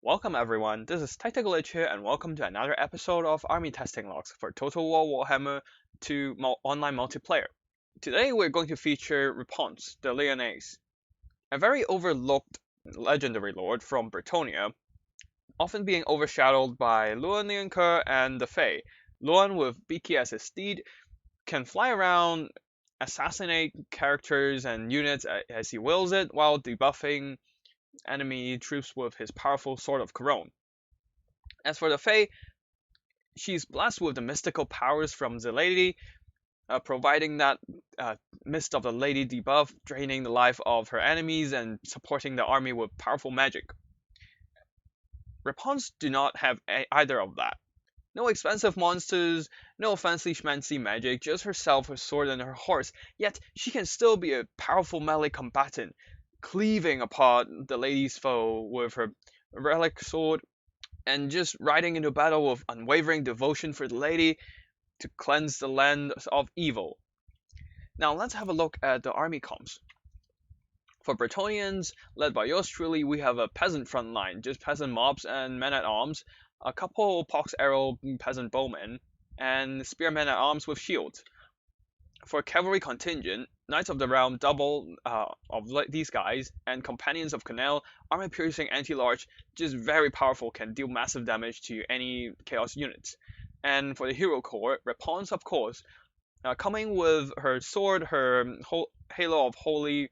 Welcome everyone, this is Tactical here and welcome to another episode of Army Testing Logs for Total War Warhammer 2 online multiplayer. Today we're going to feature Repanse, the Lyonnaise, a very overlooked legendary lord from Bretonnia, often being overshadowed by Louen and the Fae. Louen, with Beaky as his steed, can fly around, assassinate characters and units as he wills it, while debuffing enemy troops with his powerful Sword of Corone. As for the Fae, she's blessed with the mystical powers from the Lady, providing that Mist of the Lady debuff, draining the life of her enemies and supporting the army with powerful magic. Repanse do not have either of that. No expensive monsters, no fancy schmancy magic, just herself, her sword, and her horse, yet she can still be a powerful melee combatant, cleaving apart the lady's foe with her relic sword and just riding into battle with unwavering devotion for the lady to cleanse the land of evil. Now let's have a look at the army comps. For Bretonnians, led by yours truly, we have a peasant front line, just peasant mobs and men-at-arms, a couple pox arrow peasant bowmen, and spearmen at arms with shields. For cavalry contingent, Knights of the Realm double of these guys, and Companions of Canal, armor-piercing anti-large, just very powerful, can deal massive damage to any Chaos units. And for the Hero Corps, Repanse, of course, coming with her sword, her halo of holy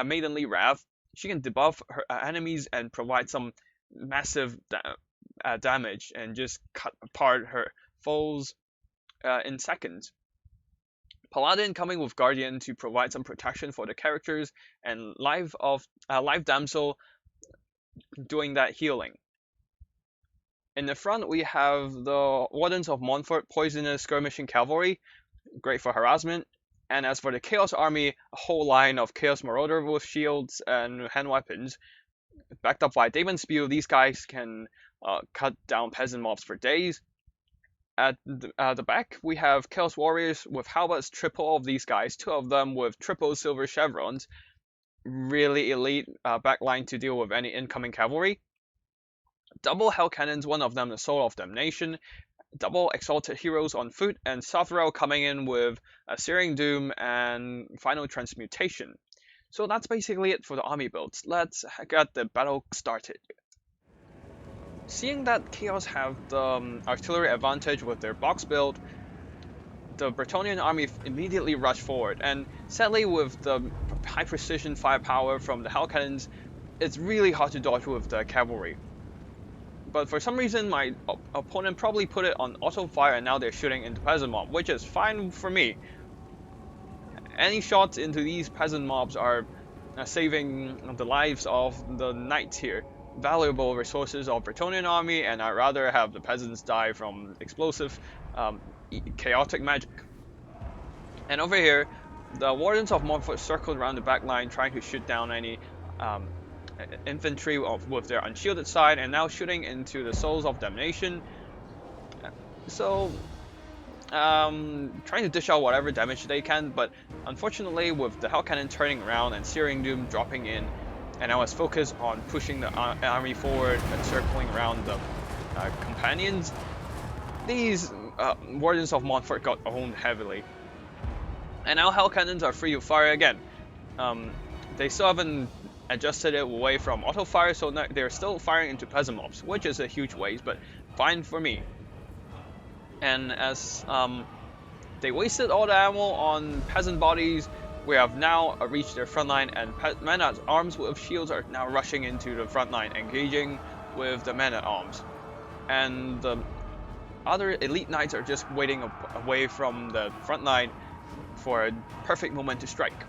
maidenly wrath, she can debuff her enemies and provide some massive damage and just cut apart her foes in seconds. Paladin coming with Guardian to provide some protection for the characters, and Life Damsel doing that healing. In the front, we have the Wardens of Montfort Poisonous Skirmishing Cavalry, great for harassment. And as for the Chaos Army, a whole line of Chaos Marauder with shields and hand weapons. Backed up by Demon Spew, these guys can cut down peasant mobs for days. At the back, we have Chaos Warriors with halberds, triple of these guys, two of them with triple silver chevrons. Really elite backline to deal with any incoming cavalry. Double Hell Cannons, one of them the Soul of Damnation. Double Exalted Heroes on foot, and Sothrel coming in with a Searing Doom and Final Transmutation. So that's basically it for the army builds. Let's get the battle started. Seeing that Chaos have the artillery advantage with their box build, the Bretonnian army immediately rushed forward, and sadly with the high precision firepower from the Hell Cannons, it's really hard to dodge with the cavalry. But for some reason my opponent probably put it on auto fire and now they're shooting into peasant mob, which is fine for me. Any shots into these peasant mobs are saving the lives of the knights here. Valuable resources of Bretonnian army, and I'd rather have the peasants die from explosive, chaotic magic. And over here, the Wardens of Montfort circled around the back line trying to shoot down any infantry with their unshielded side, and now shooting into the Souls of Damnation. So, trying to dish out whatever damage they can, but unfortunately with the Hell Cannon turning around and Searing Doom dropping in, and I was focused on pushing the army forward and circling around the companions, these Wardens of Montfort got owned heavily. And now Hell Cannons are free to fire again. They still haven't adjusted it away from auto fire, so they're still firing into peasant mobs, which is a huge waste, but fine for me. And as they wasted all the ammo on peasant bodies, we have now reached their front line, and men at arms with shields are now rushing into the front line, engaging with the men at arms. And the other elite knights are just waiting away from the front line for a perfect moment to strike.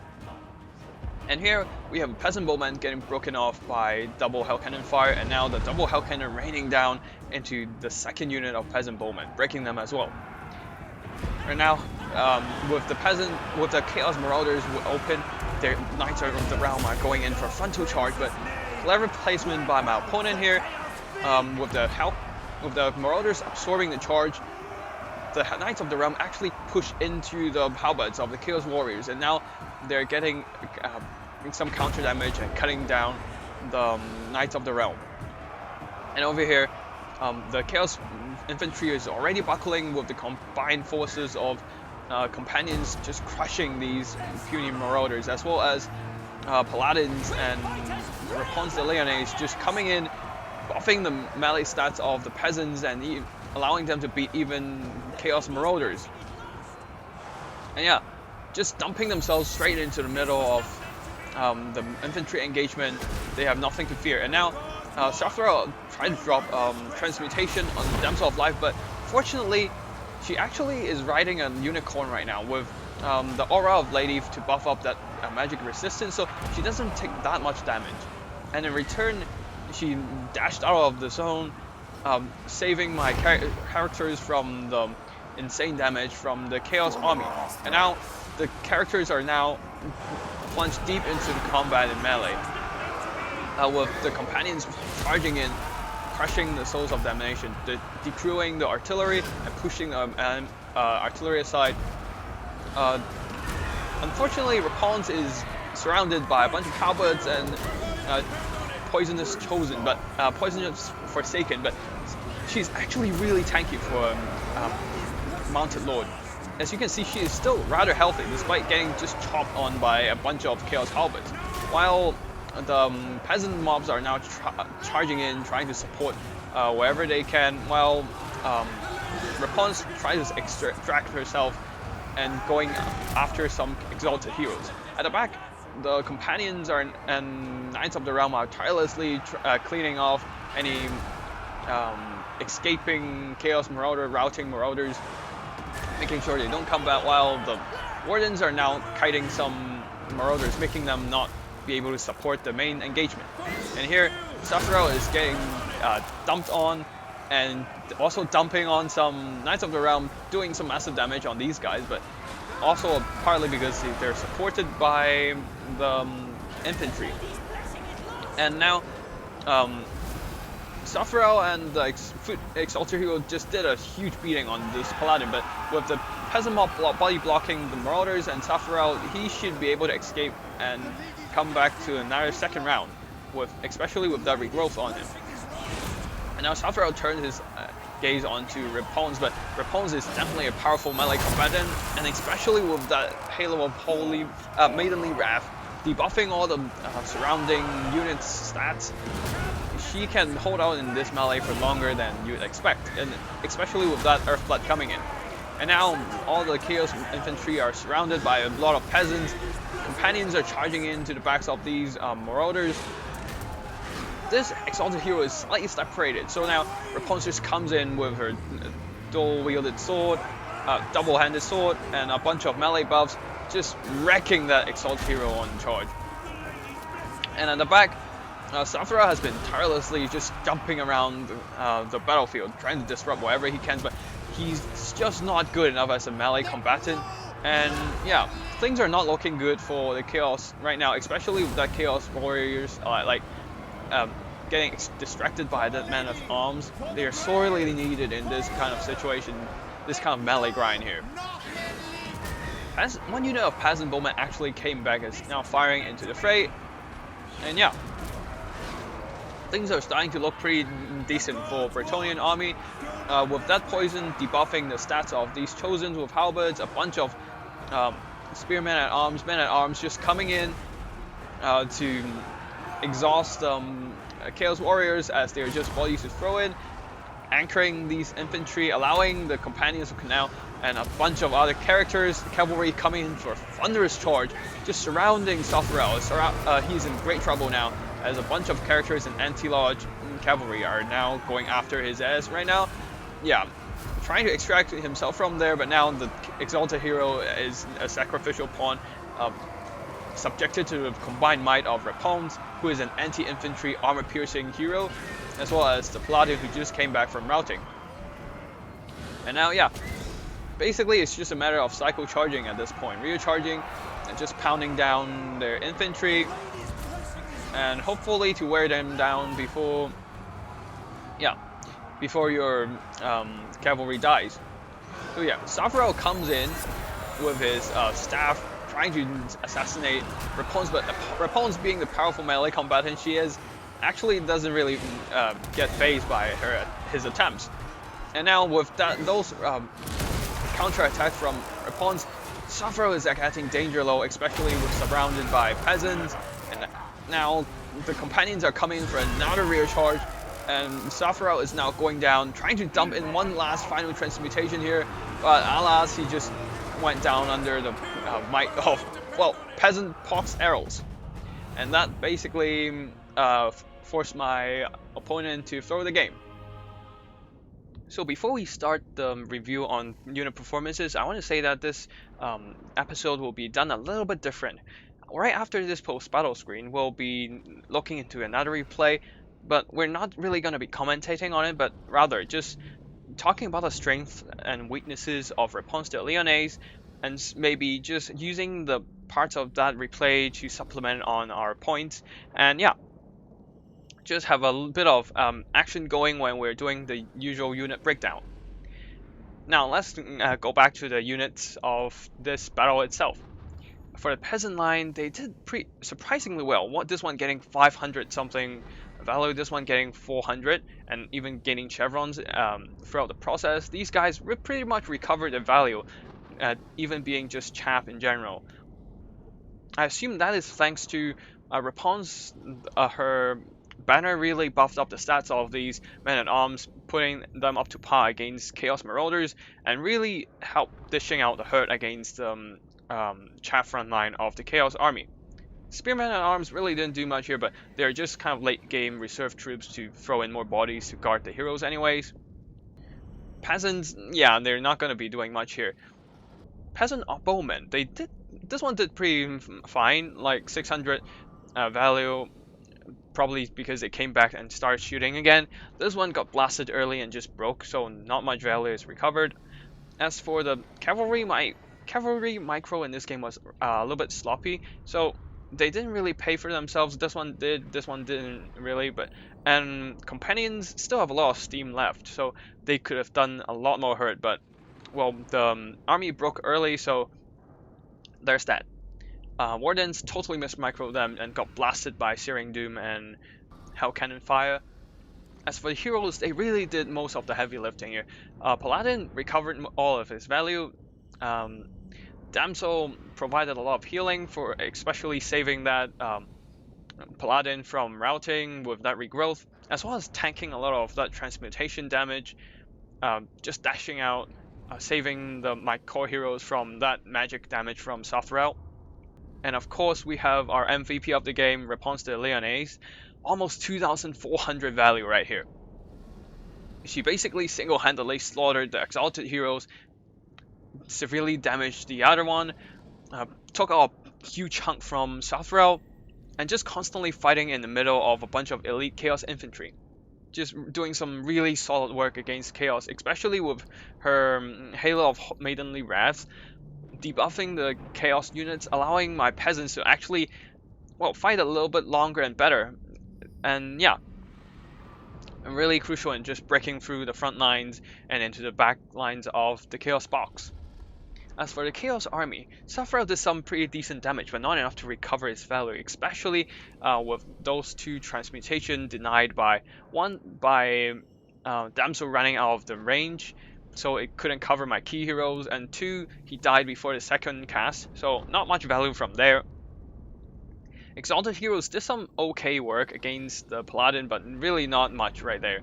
And here we have a peasant bowman getting broken off by double Hell Cannon fire, and now the double Hell Cannon raining down into the second unit of peasant bowmen, breaking them as well. And now, with the Chaos Marauders open, their Knights of the Realm are going in for frontal charge, but clever placement by my opponent here, with the Marauders absorbing the charge, the Knights of the Realm actually push into the halberds of the Chaos Warriors, and now they're getting some counter damage and cutting down the Knights of the Realm. And over here, the Chaos Infantry is already buckling with the combined forces of companions just crushing these puny marauders, as well as Paladins and Repanse de Leones just coming in, buffing the melee stats of the Peasants and allowing them to beat even Chaos Marauders. And yeah, just dumping themselves straight into the middle of the infantry engagement. They have nothing to fear. And now Sathra tried to drop Transmutation on the Damsel of Life, but fortunately she actually is riding a unicorn right now with the Aura of Lady to buff up that magic resistance, so she doesn't take that much damage. And in return, she dashed out of the zone, saving my characters from the insane damage from the Chaos Army. And now the characters are now plunged deep into the combat in melee, with the companions charging in, crushing the Souls of Damnation, decrewing the artillery and pushing the artillery aside. Unfortunately, Repanse is surrounded by a bunch of halberds and poisonous chosen, but poisonous forsaken. But she's actually really tanky for Mounted Lord. As you can see, she is still rather healthy, despite getting just chopped on by a bunch of Chaos halberds. While the peasant mobs are now charging in, trying to support wherever they can, while Repanse tries to extract herself and going after some exalted heroes. At the back, the companions and Knights of the Realm are tirelessly cleaning off any escaping Chaos Marauder, routing Marauders, making sure they don't come back, while the Wardens are now kiting some Marauders, making them not be able to support the main engagement. And here, Sathra is getting dumped on, and also dumping on some Knights of the Realm, doing some massive damage on these guys, but also partly because they're supported by the infantry. And now, Sathra and the Exalted Hero just did a huge beating on this Paladin, but with the Peasant mob body blocking the Marauders and Sathra, he should be able to escape and come back to another second round, especially with that regrowth on him. And now Sathra turns his gaze onto Repanse, but Repanse is definitely a powerful melee combatant, and especially with that halo of holy maidenly wrath, debuffing all the surrounding units' stats, she can hold out in this melee for longer than you'd expect, and especially with that Earthblood coming in. And now all the Chaos Infantry are surrounded by a lot of peasants. Companions are charging into the backs of these Marauders. This Exalted Hero is slightly separated, so now Repanse just comes in with her dual-wielded sword, double-handed sword, and a bunch of melee buffs, just wrecking that Exalted Hero on charge. And at the back, Sathra has been tirelessly just jumping around the battlefield, trying to disrupt wherever he can, but he's just not good enough as a melee combatant. And yeah, things are not looking good for the Chaos right now, especially with that Chaos Warriors getting distracted by that Man of Arms. They are sorely needed in this kind of situation, this kind of melee grind here. As one unit of Peasant Bowmen actually came back, is now firing into the fray. And yeah, things are starting to look pretty decent for Bretonnian army, with that poison debuffing the stats of these Chosens with halberds, a bunch of spearmen at arms, men at arms just coming in to exhaust Chaos Warriors as they're just bodies to throw in, anchoring these infantry, allowing the companions of Canal and a bunch of other characters, the cavalry coming in for a thunderous charge, just surrounding Sathra. He's in great trouble now, as a bunch of characters and anti-lodge cavalry are now going after his ass right now. Yeah, trying to extract himself from there, but now the Exalted Hero is a sacrificial pawn, subjected to the combined might of Repanse, who is an anti-infantry armor-piercing hero, as well as the Paladin who just came back from routing. And now, yeah, basically it's just a matter of cycle charging at this point, rear charging and just pounding down their infantry, and hopefully to wear them down before your cavalry dies. So yeah, Sathra comes in with his staff, trying to assassinate Repanse, but Repanse, being the powerful melee combatant she is, actually doesn't really get phased by his attempts. And now with those counterattacks from Repanse, Safro is getting danger low, especially with surrounded by peasants. And now the companions are coming in for another rear charge, and Safro is now going down, trying to dump in one last final transmutation here, but alas, he just went down under the might of, well, Peasant Pox arrows. And that basically forced my opponent to throw the game. So before we start the review on unit performances, I want to say that this episode will be done a little bit different. Right after this post-battle screen, we'll be looking into another replay, but we're not really going to be commentating on it, but rather just talking about the strengths and weaknesses of Repanse de Lyonnais, and maybe just using the parts of that replay to supplement on our points. And yeah, just have a bit of action going when we're doing the usual unit breakdown. Now let's go back to the units of this battle itself. For the peasant line, they did surprisingly well. This one getting 500 something value, this one getting 400, and even gaining chevrons throughout the process. These guys pretty much recovered their value, even being just chaff in general. I assume that is thanks to Repanse, her banner really buffed up the stats of these men-at-arms, putting them up to par against Chaos Marauders, and really helped dishing out the hurt against chaff front line of the Chaos Army. Spearmen-at-arms really didn't do much here, but they're just kind of late-game reserve troops to throw in more bodies to guard the heroes anyways. Peasants, yeah, they're not going to be doing much here. Peasant bowmen, this one did pretty fine, like 600 value, probably because they came back and started shooting again. This one got blasted early and just broke, so not much value is recovered. As for the cavalry, my cavalry micro in this game was a little bit sloppy, so they didn't really pay for themselves. This one did, this one didn't really, and companions still have a lot of steam left, so they could have done a lot more hurt, but well, the army broke early, so there's that. Wardens totally missed micro them and got blasted by Searing Doom and Hell Cannon Fire. As for the heroes, they really did most of the heavy lifting here. Paladin recovered all of his value. Damsel provided a lot of healing, for especially saving that Paladin from routing with that regrowth, as well as tanking a lot of that transmutation damage, just dashing out, saving my core heroes from that magic damage from Sothrel. And of course, we have our MVP of the game, Repanse de Lyonnais, almost 2,400 value right here. She basically single-handedly slaughtered the Exalted heroes, severely damaged the other one, took out a huge chunk from Sothrel, and just constantly fighting in the middle of a bunch of elite Chaos infantry. Just doing some really solid work against Chaos, especially with her Halo of Maidenly Wraths, debuffing the Chaos units, allowing my peasants to actually, well, fight a little bit longer and better. And yeah, really crucial in just breaking through the front lines and into the back lines of the Chaos box. As for the Chaos Army, Safra did some pretty decent damage, but not enough to recover its value, especially with those two transmutation denied by Damsel running out of the range, so it couldn't cover my key heroes, and 2, he died before the second cast, so not much value from there. Exalted heroes did some okay work against the Paladin, but really not much right there.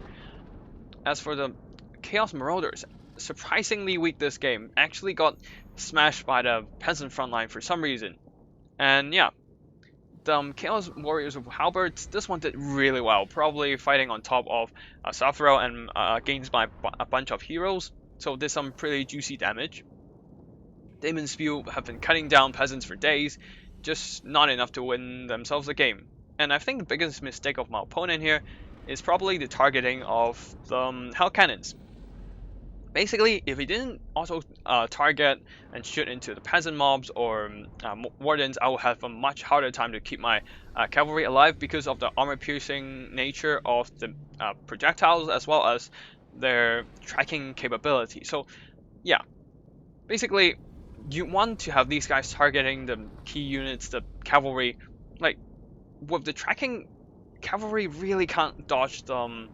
As for the Chaos Marauders, surprisingly weak this game, actually got smashed by the Peasant frontline for some reason. And yeah, the Chaos Warriors with Halberds, this one did really well, probably fighting on top of Sothrel and against a bunch of heroes, so did some pretty juicy damage. Damon's Spew have been cutting down peasants for days, just not enough to win themselves a game. And I think the biggest mistake of my opponent here is probably the targeting of the Hell Cannons. Basically, if he didn't also target and shoot into the peasant mobs or wardens, I would have a much harder time to keep my cavalry alive because of the armor-piercing nature of the projectiles as well as their tracking capability. So, yeah, basically, you want to have these guys targeting the key units, the cavalry, like with the tracking cavalry really can't dodge the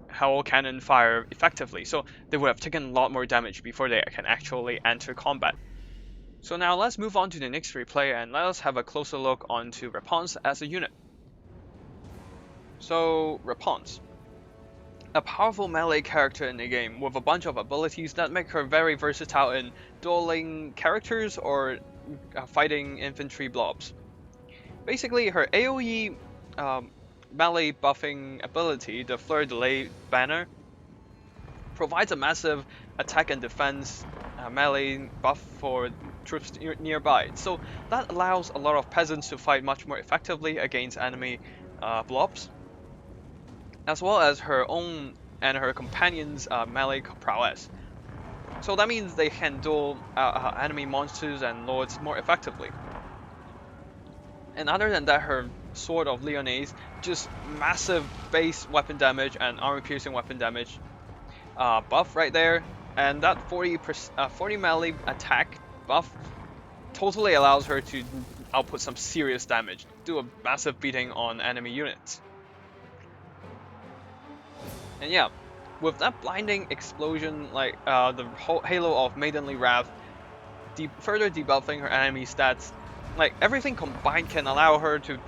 hell cannon fire effectively, so they would have taken a lot more damage before they can actually enter combat. So now let's move on to the next replay and let us have a closer look onto Repanse as a unit. So Repanse, a powerful melee character in the game with a bunch of abilities that make her very versatile in dueling characters or fighting infantry blobs. Basically, her AoE melee buffing ability, the Fleur-de-Lis banner, provides a massive attack and defense melee buff for troops nearby. So that allows a lot of peasants to fight much more effectively against enemy blobs, as well as her own and her companions' melee prowess. So that means they can duel enemy monsters and lords more effectively. And other than that, her Sword of Lyonnaise, just massive base weapon damage and armor-piercing weapon damage buff right there. And that 40 melee attack buff totally allows her to output some serious damage, do a massive beating on enemy units. And yeah, with that blinding explosion, like the whole halo of Maidenly Wrath, further debuffing her enemy stats, like everything combined can allow her to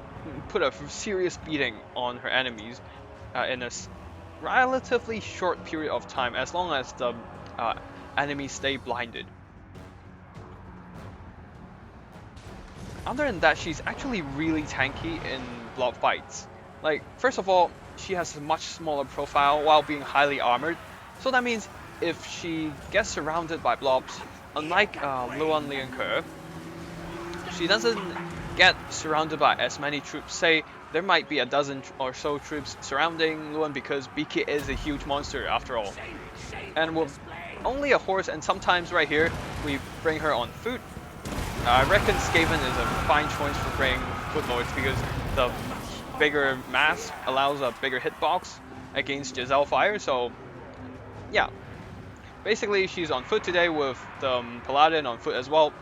put a serious beating on her enemies in a relatively short period of time, as long as the enemies stay blinded. Other than that, she's actually really tanky in blob fights. Like, first of all, she has a much smaller profile while being highly armored, so that means if she gets surrounded by blobs, unlike Louen Leoncoeur, she doesn't get surrounded by as many troops. Say there might be a dozen or so troops surrounding Louen because BK is a huge monster after all. And with only a horse, and sometimes right here we bring her on foot, I reckon Skaven is a fine choice for bringing foot lords because the bigger mass allows a bigger hitbox against Giselle fire. So yeah, basically she's on foot today with the Paladin on foot as well.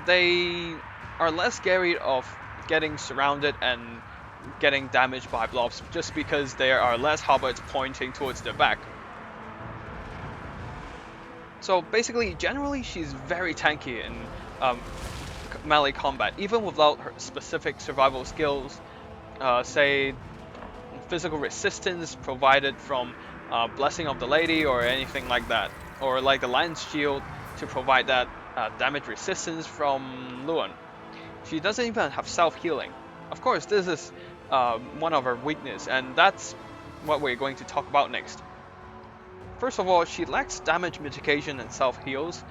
They are less scary of getting surrounded and getting damaged by blobs just because there are less halberds pointing towards their back. So basically, generally she's very tanky in melee combat, even without her specific survival skills, say physical resistance provided from Blessing of the Lady or anything like that, or like the Lion's Shield to provide that damage resistance from Louen. She doesn't even have self-healing. Of course, this is one of her weaknesses, and that's what we're going to talk about next. First of all, she lacks damage mitigation and self-heals,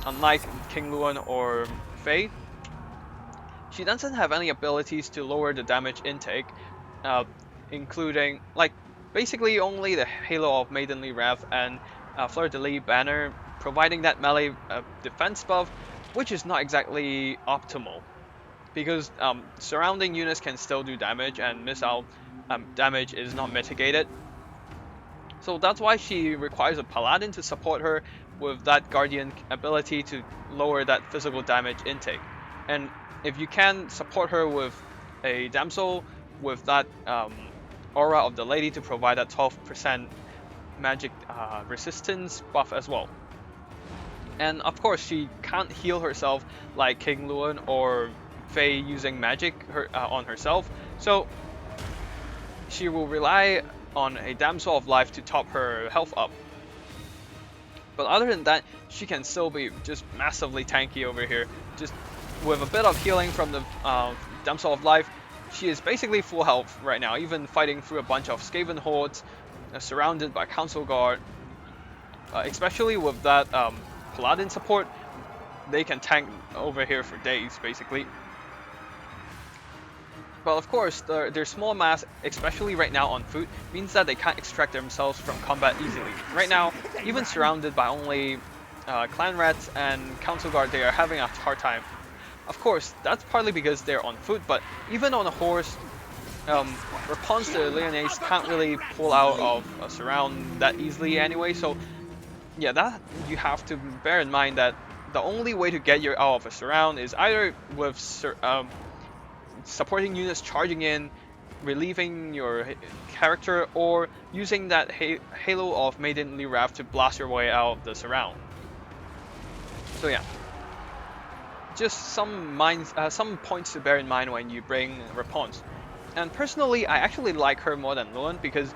unlike King Louen or Faye. She doesn't have any abilities to lower the damage intake, including, like, basically only the Halo of Maidenly Wrath and Fleur-de-Lis banner providing that melee defense buff, which is not exactly optimal, because surrounding units can still do damage and missile damage is not mitigated. So that's why she requires a Paladin to support her with that Guardian ability to lower that physical damage intake. And if you can support her with a Damsel with that Aura of the Lady to provide that 12% magic resistance buff as well. And of course, she can't heal herself like King Louen or Faye using magic on herself, so she will rely on a Damsel of Life to top her health up. But other than that, she can still be just massively tanky over here. Just with a bit of healing from the Damsel of Life, she is basically full health right now, even fighting through a bunch of Skaven hordes, surrounded by Council Guard. Especially with that Paladin support, they can tank over here for days, basically. But of course, their small mass, especially right now on foot, means that they can't extract themselves from combat easily. Right now, even surrounded by only clan rats and council guard, they are having a hard time. Of course, that's partly because they're on foot, but even on a horse, Repanse de Lyonnaise can't really pull out of a surround that easily anyway. So yeah, that you have to bear in mind that the only way to get you out of a surround is either with supporting units charging in, relieving your character, or using that halo of Maidenly Wrath to blast your way out of the surround. So yeah, just some points to bear in mind when you bring Repanse. And personally, I actually like her more than Louen because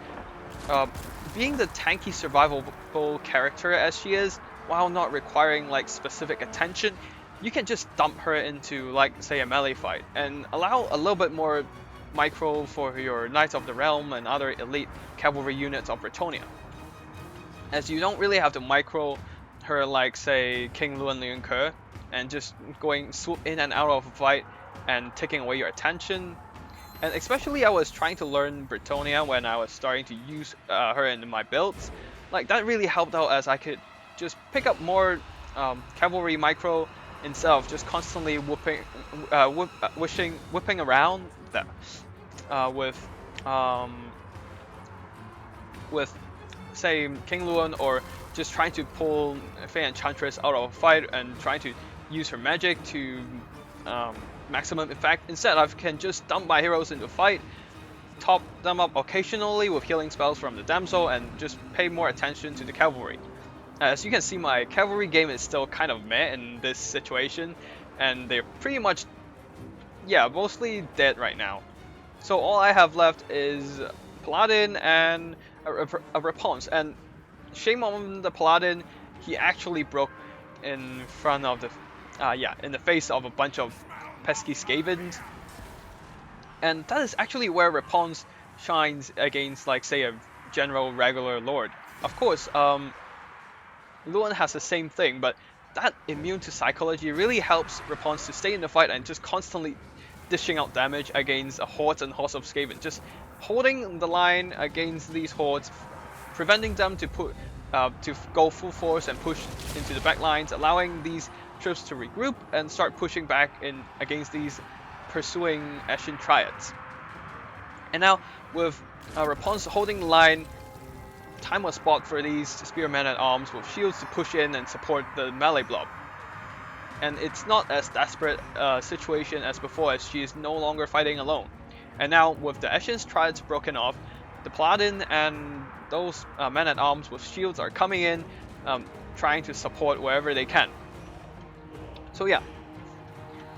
being the tanky survivable character as she is, while not requiring like specific attention, you can just dump her into like say a melee fight and allow a little bit more micro for your Knights of the Realm and other elite cavalry units of Bretonnia. As you don't really have to micro her like say King Louen Leoncoeur and just going swoop in and out of a fight and taking away your attention. And especially I was trying to learn Bretonnia when I was starting to use her in my builds. Like that really helped out as I could just pick up more cavalry micro instead of just constantly whipping around that with say King Louen, or just trying to pull Fey Enchantress out of a fight and trying to use her magic to maximum effect. Instead, I can just dump my heroes into a fight, top them up occasionally with healing spells from the damsel, and just pay more attention to the cavalry. As you can see, my cavalry game is still kind of meh in this situation, and they're pretty much, yeah, mostly dead right now. So all I have left is Paladin and a Repanse, and shame on the Paladin, he actually broke in front of the, in the face of a bunch of pesky Skavens. And that is actually where Repanse shines against, like, say, a general regular lord. Of course, Louen has the same thing, but that immune to psychology really helps Repanse to stay in the fight and just constantly dishing out damage against hordes and hordes of Skaven. Just holding the line against these hordes, preventing them to go full force and push into the back lines, allowing these troops to regroup and start pushing back in against these pursuing Ashen Triads. And now with Repanse holding the line, time was bought for these spearmen at arms with shields to push in and support the melee blob. And it's not as desperate a situation as before, as she is no longer fighting alone. And now with the Ashen Triads broken off, the Paladin and those men at arms with shields are coming in, trying to support wherever they can. So yeah,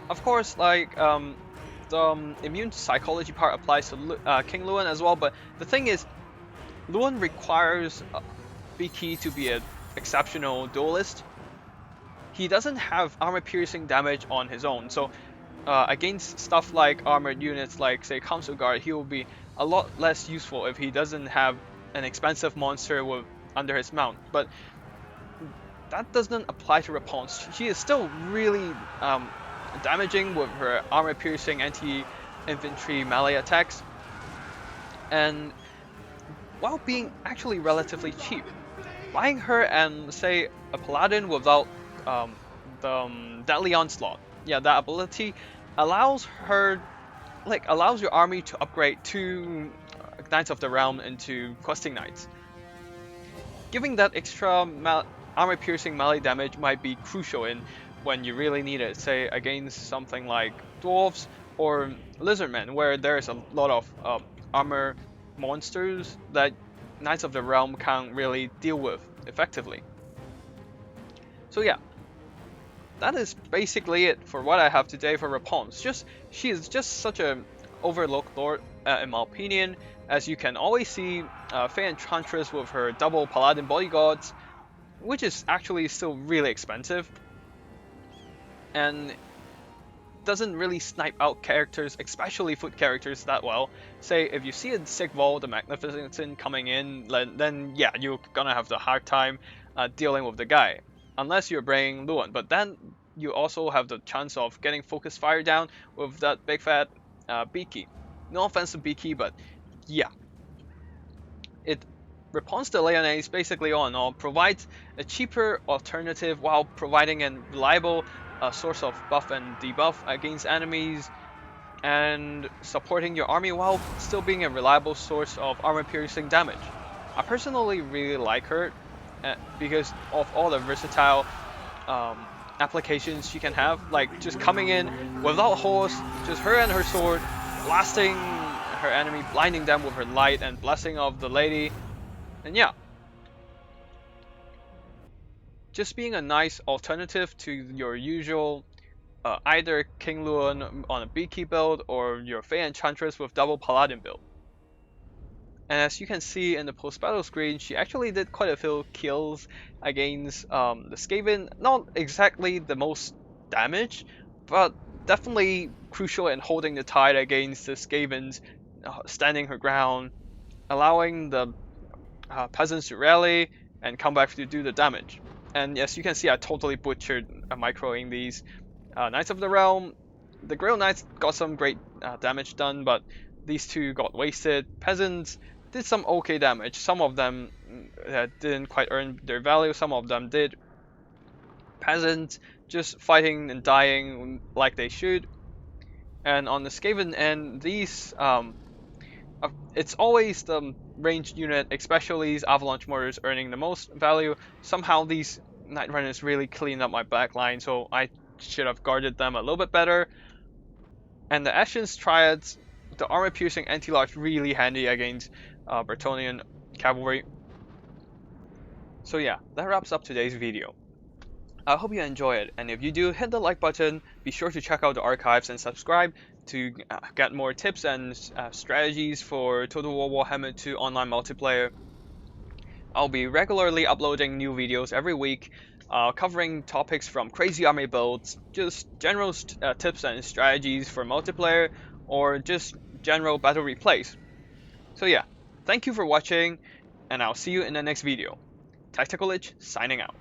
of course, like the immune to psychology part applies to King Louen as well, but the thing is, Louen requires BT to be an exceptional duelist. He doesn't have armor piercing damage on his own, so against stuff like armored units like say Council Guard, he will be a lot less useful if he doesn't have an expensive monster under his mount. But that doesn't apply to Repanse. She is still really damaging with her armor piercing anti-infantry melee attacks, and while being actually relatively cheap. Buying her and say a Paladin without the Deadly Onslaught, yeah, that ability allows your army to upgrade 2 Knights of the Realm into Questing Knights. Giving that extra armor piercing melee damage might be crucial in when you really need it, say against something like Dwarves or Lizardmen, where there's a lot of armor monsters that Knights of the Realm can't really deal with effectively. So yeah, that is basically it for what I have today for Repanse. She is just such an overlooked lord, in my opinion, as you can always see Fey Enchantress with her double Paladin bodyguards, which is actually still really expensive, and doesn't really snipe out characters, especially foot characters, that well. Say, if you see a Sigval the Magnificent coming in, then yeah, you're gonna have the hard time dealing with the guy. Unless you're bringing Louen, but then you also have the chance of getting focus fire down with that big fat Beaky. No offense to Beaky, but yeah. Repanse de Lyonnaise basically all in all provides a cheaper alternative while providing a reliable source of buff and debuff against enemies, and supporting your army while still being a reliable source of armor piercing damage. I personally really like her because of all the versatile applications she can have, like just coming in without a horse, just her and her sword, blasting her enemy, blinding them with her light and blessing of the lady, and yeah, just being a nice alternative to your usual either King Louen on a Beaky build or your Fey Enchantress with double Paladin build. And as you can see in the post-battle screen, she actually did quite a few kills against the Skaven. Not exactly the most damage, but definitely crucial in holding the tide against the Skavens, standing her ground, allowing the peasants to rally and come back to do the damage. And as you can see, I totally butchered microing these Knights of the Realm. The Grail Knights got some great damage done, but these two got wasted. Peasants did some okay damage. Some of them didn't quite earn their value, some of them did. Peasants just fighting and dying like they should. And on the Skaven end, these it's always the ranged unit, especially these Avalanche Mortars, earning the most value. Somehow these Night Runners really cleaned up my backline, so I should have guarded them a little bit better. And the Ashen's Triads, the armor-piercing anti-large, really handy against Bretonnian cavalry. So yeah, that wraps up today's video. I hope you enjoy it, and if you do, hit the like button, be sure to check out the archives and subscribe to get more tips and strategies for Total War Warhammer 2 online multiplayer. I'll be regularly uploading new videos every week, covering topics from crazy army builds, just general tips and strategies for multiplayer, or just general battle replays. So yeah, thank you for watching, and I'll see you in the next video. Tactical Lich signing out.